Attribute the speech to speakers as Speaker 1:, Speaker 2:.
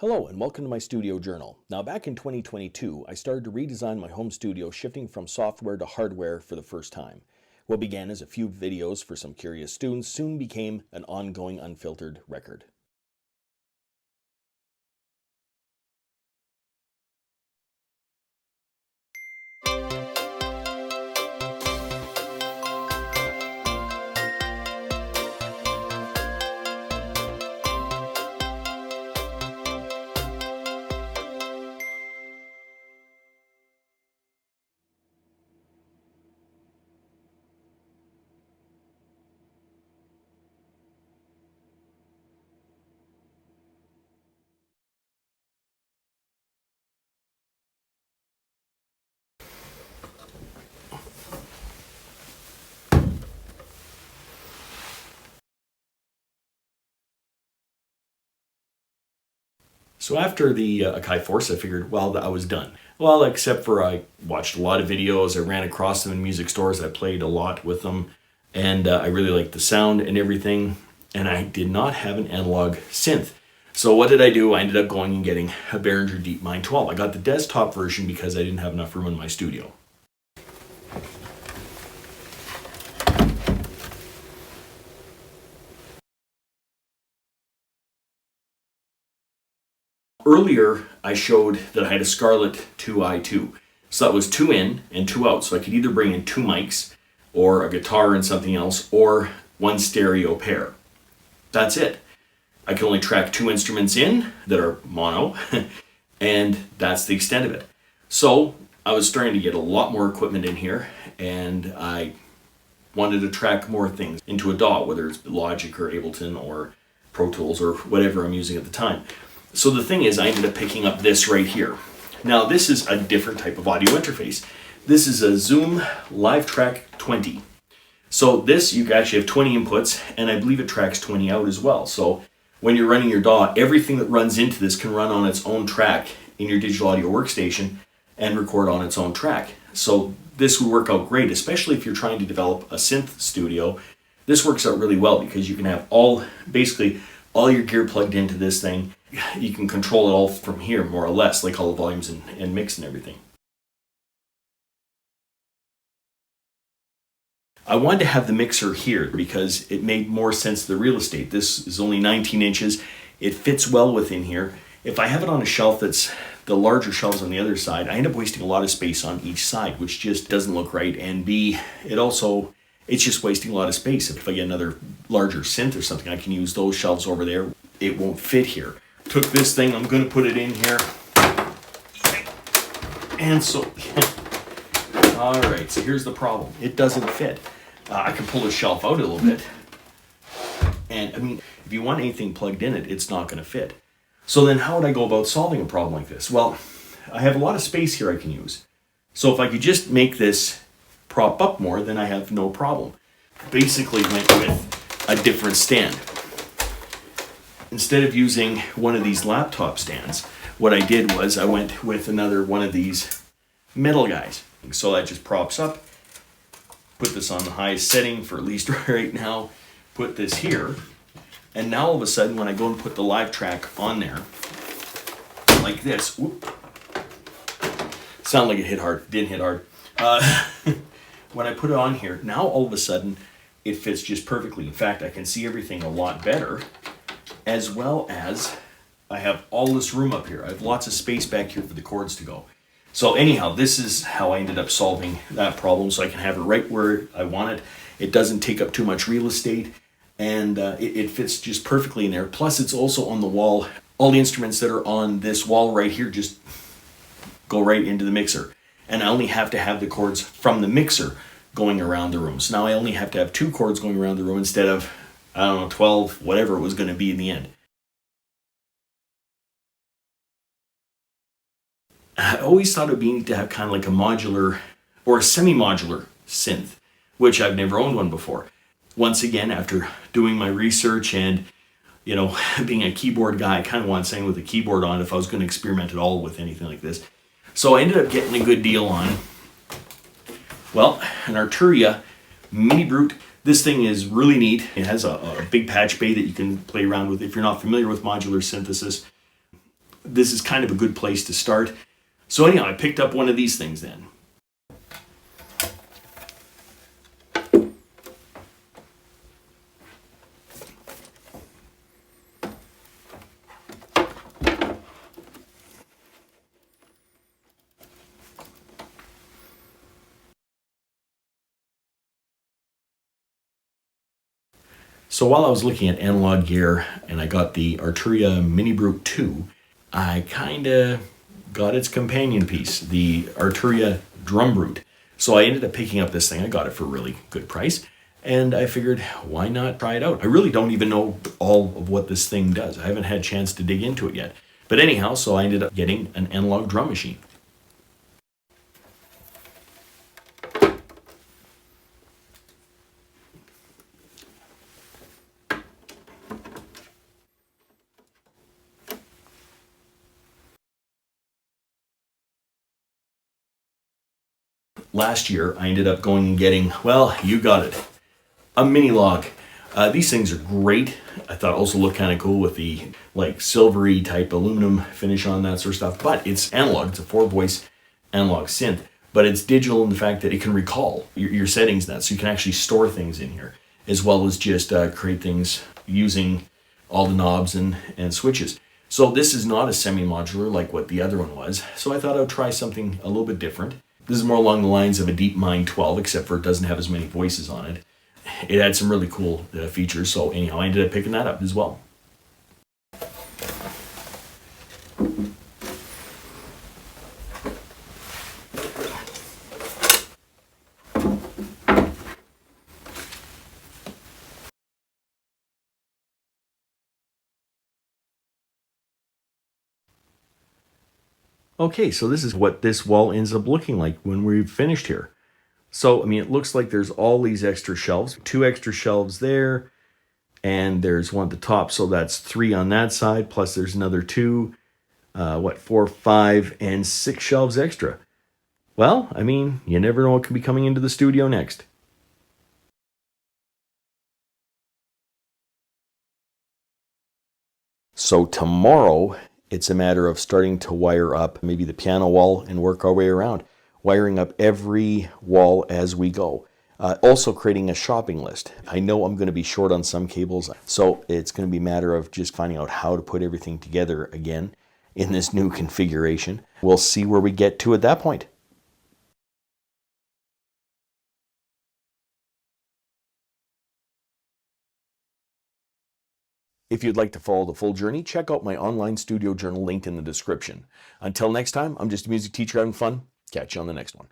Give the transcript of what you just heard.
Speaker 1: Hello and welcome to my studio journal. Now back in 2022, I started to redesign my home studio, shifting from software to hardware for the first time. What began as a few videos for some curious students soon became an ongoing unfiltered record. So after the Akai Force, I figured, well, that I was done. Well, except for I watched a lot of videos, I ran across them in music stores, I played a lot with them, and I really liked the sound and everything, and I did not have an analog synth. So what did I do? I ended up going and getting a Behringer DeepMind 12. I got the desktop version because I didn't have enough room in my studio. Earlier, I showed that I had a Scarlett 2i2. So that was 2 in and 2 out. So I could either bring in 2 mics, or a guitar and something else, or 1 stereo pair. That's it. I can only track 2 instruments in that are mono, and that's the extent of it. So I was starting to get a lot more equipment in here, and I wanted to track more things into a DAW, whether it's Logic or Ableton or Pro Tools or whatever I'm using at the time. So the thing is, I ended up picking up this right here. Now this is a different type of audio interface. This is a Zoom LiveTrack 20. So this, you actually have 20 inputs, and I believe it tracks 20 out as well. So when you're running your DAW, everything that runs into this can run on its own track in your digital audio workstation and record on its own track. So this would work out great, especially if you're trying to develop a synth studio. This works out really well because you can have basically all your gear plugged into this thing. You can control it all from here, more or less, like all the volumes and mix and everything. I wanted to have the mixer here because it made more sense to the real estate. This is only 19 inches. It fits well within here. If I have it on a shelf that's the larger shelves on the other side, I end up wasting a lot of space on each side, which just doesn't look right. And B, it's just wasting a lot of space. If I get another larger synth or something, I can use those shelves over there. It won't fit here. Took this thing, I'm gonna put it in here. And so, all right, so here's the problem. It doesn't fit. I can pull the shelf out a little bit. And I mean, if you want anything plugged in it, it's not gonna fit. So then how would I go about solving a problem like this? Well, I have a lot of space here I can use. So if I could just make this prop up more, then I have no problem. Basically went with a different stand. Instead of using one of these laptop stands, what I did was I went with another one of these metal guys. So that just props up, put this on the highest setting for at least right now, put this here, and now all of a sudden when I go and put the live track on there, like this, whoop, sound like it hit hard, didn't hit hard. When I put it on here, now all of a sudden it fits just perfectly. In fact, I can see everything a lot better, as well as I have all this room up here. I have lots of space back here for the cords to go. So anyhow, this is how I ended up solving that problem, so I can have it right where I want it. It doesn't take up too much real estate, and it fits just perfectly in there. Plus it's also on the wall. All the instruments that are on this wall right here just go right into the mixer. And I only have to have the cords from the mixer going around the room. So now I only have to have 2 cords going around the room instead of, I don't know, 12, whatever it was going to be in the end. I always thought it would be neat to have kind of like a modular or a semi-modular synth, which I've never owned one before. Once again, after doing my research and, being a keyboard guy, I kind of wanted something with a keyboard on if I was going to experiment at all with anything like this. So I ended up getting a good deal on, well, an Arturia Mini Brute. This thing is really neat. It has a big patch bay that you can play around with if you're not familiar with modular synthesis. this is kind of a good place to start. So anyhow, I picked up one of these things then. So while I was looking at analog gear and I got the Arturia Mini Brute 2, I kind of got its companion piece, the Arturia Drum Brute. So I ended up picking up this thing. I got it for a really good price. And I figured, why not try it out? I really don't even know all of what this thing does. I haven't had a chance to dig into it yet. But anyhow, so I ended up getting an analog drum machine. Last year, I ended up going and getting, well, you got it, a mini log. These things are great. I thought also looked kind of cool with the like silvery type aluminum finish on that sort of stuff. But it's analog. It's a 4-voice analog synth. But it's digital in the fact that it can recall your settings in that. So you can actually store things in here as well as just create things using all the knobs and switches. So this is not a semi-modular like what the other one was. So I thought I would try something a little bit different. This is more along the lines of a DeepMind 12, except for it doesn't have as many voices on it. It had some really cool features, so anyhow, I ended up picking that up as well. Okay, so this is what this wall ends up looking like when we've finished here. So, I mean, it looks like there's all these extra shelves, 2 extra shelves there, and there's one at the top, so that's 3 on that side, plus there's another 2, 4, 5, and 6 shelves extra. Well, I mean, you never know what could be coming into the studio next. So tomorrow, it's a matter of starting to wire up maybe the piano wall and work our way around, wiring up every wall as we go. Also creating a shopping list. I know I'm going to be short on some cables, so it's going to be a matter of just finding out how to put everything together again in this new configuration. We'll see where we get to at that point. If you'd like to follow the full journey, check out my online studio journal linked in the description. Until next time, I'm just a music teacher having fun. Catch you on the next one.